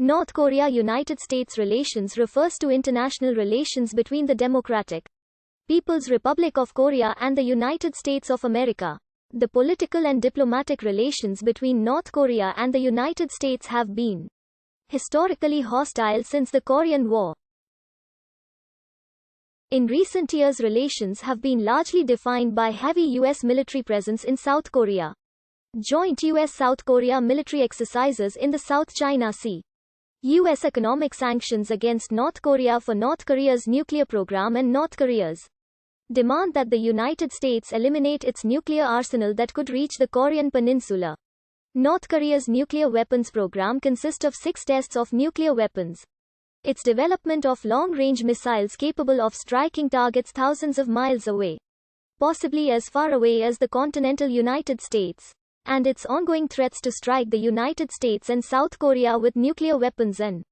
North Korea-United States relations refers to international relations between the Democratic People's Republic of Korea and the United States of America. The political and diplomatic relations between North Korea and the United States have been historically hostile since the Korean War. In recent years, relations have been largely defined by heavy U.S. military presence in South Korea. Joint U.S.-South Korea military exercises in the South China Sea. U.S. economic sanctions against North Korea for North Korea's nuclear program and North Korea's demand that the United States eliminate its nuclear arsenal that could reach the Korean peninsula. North Korea's nuclear weapons program consists of 6 tests of nuclear weapons. Its development of long-range missiles capable of striking targets thousands of miles away, possibly as far away as the continental United States, and its ongoing threats to strike the United States and South Korea with nuclear weapons and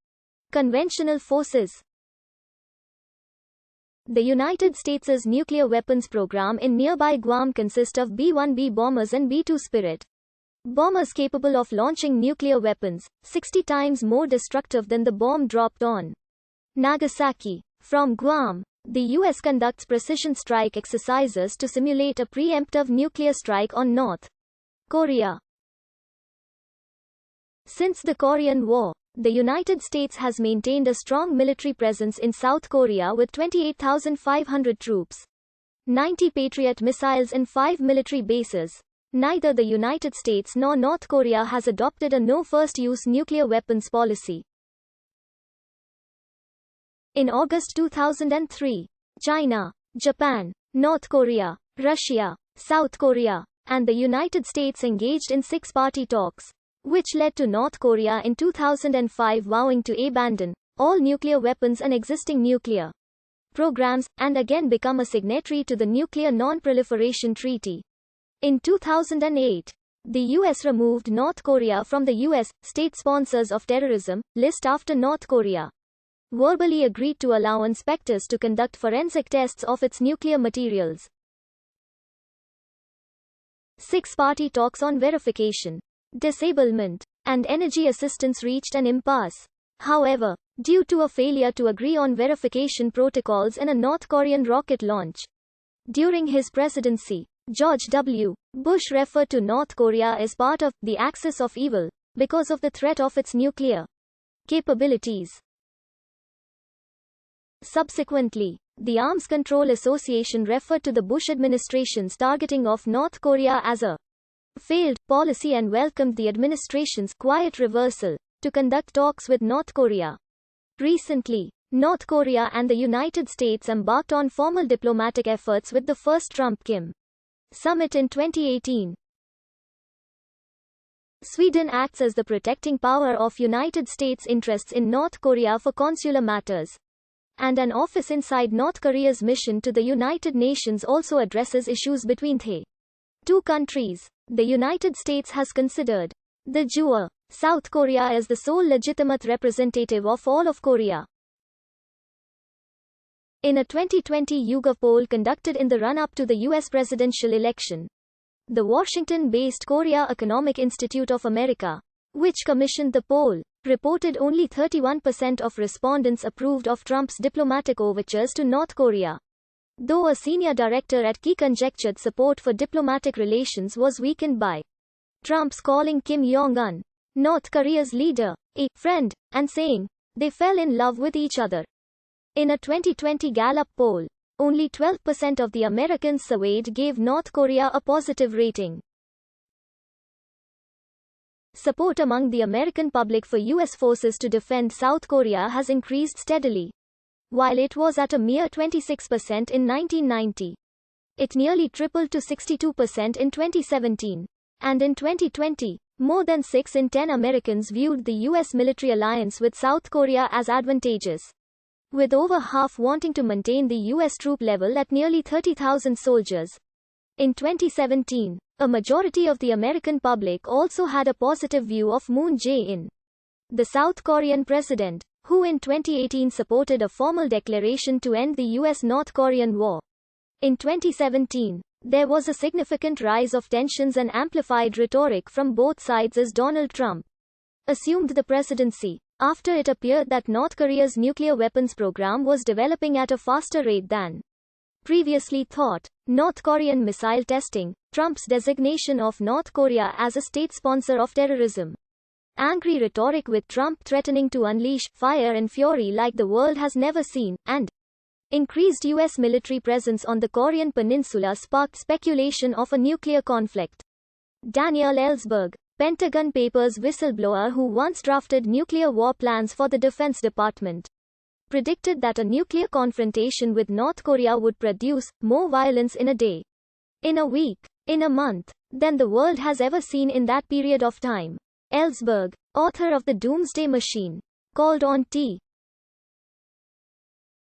conventional forces. The United States' nuclear weapons program in nearby Guam consists of B-1B bombers and B-2 Spirit bombers capable of launching nuclear weapons, 60 times more destructive than the bomb dropped on Nagasaki. From Guam, the U.S. conducts precision strike exercises to simulate a preemptive nuclear strike on North Korea. Since the Korean War, the United States has maintained a strong military presence in South Korea with 28,500 troops, 90 Patriot missiles and 5 military bases. Neither the United States nor North Korea has adopted a no-first-use nuclear weapons policy. In August 2003, China, Japan, North Korea, Russia, South Korea, and the United States engaged in 6-party talks, which led to North Korea in 2005 vowing to abandon all nuclear weapons and existing nuclear programs, and again become a signatory to the Nuclear Non-Proliferation Treaty. In 2008, the U.S. removed North Korea from the U.S. State Sponsors of Terrorism list after North Korea verbally agreed to allow inspectors to conduct forensic tests of its nuclear materials. 6-party talks on verification, disablement, and energy assistance reached an impasse. However, due to a failure to agree on verification protocols in a North Korean rocket launch during his presidency, George W. Bush referred to North Korea as part of the axis of evil because of the threat of its nuclear capabilities. Subsequently, the Arms Control Association referred to the Bush administration's targeting of North Korea as a failed policy and welcomed the administration's quiet reversal to conduct talks with North Korea. Recently, North Korea and the United States embarked on formal diplomatic efforts with the first Trump-Kim summit in 2018. Sweden acts as the protecting power of United States interests in North Korea for consular matters, and an office inside North Korea's mission to the United Nations also addresses issues between the two countries. The United States has considered the JUA, South Korea, as the sole legitimate representative of all of Korea. In a 2020 YouGov poll conducted in the run-up to the U.S. presidential election, the Washington-based Korea Economic Institute of America, which commissioned the poll, reported only 31% of respondents approved of Trump's diplomatic overtures to North Korea. Though a senior director at Key conjectured support for diplomatic relations was weakened by Trump's calling Kim Jong-un, North Korea's leader, a friend, and saying they fell in love with each other. In a 2020 Gallup poll, only 12% of the Americans surveyed gave North Korea a positive rating. Support among the American public for U.S. forces to defend South Korea has increased steadily. While it was at a mere 26% in 1990, it nearly tripled to 62% in 2017. And in 2020, more than 6 in 10 Americans viewed the U.S. military alliance with South Korea as advantageous, with over half wanting to maintain the U.S. troop level at nearly 30,000 soldiers. In 2017, a majority of the American public also had a positive view of Moon Jae-in, the South Korean president, who in 2018 supported a formal declaration to end the U.S.-North Korean war. In 2017, there was a significant rise of tensions and amplified rhetoric from both sides as Donald Trump assumed the presidency. after it appeared that North Korea's nuclear weapons program was developing at a faster rate than previously thought. North Korean missile testing, Trump's designation of North Korea as a state sponsor of terrorism. Angry rhetoric with Trump threatening to unleash fire and fury like the world has never seen, and increased U.S. military presence on the Korean peninsula sparked speculation of a nuclear conflict. Daniel Ellsberg, Pentagon Papers whistleblower who once drafted nuclear war plans for the Defense Department, predicted that a nuclear confrontation with North Korea would produce more violence in a day, in a week, in a month, than the world has ever seen in that period of time. Ellsberg, author of The Doomsday Machine, called on T.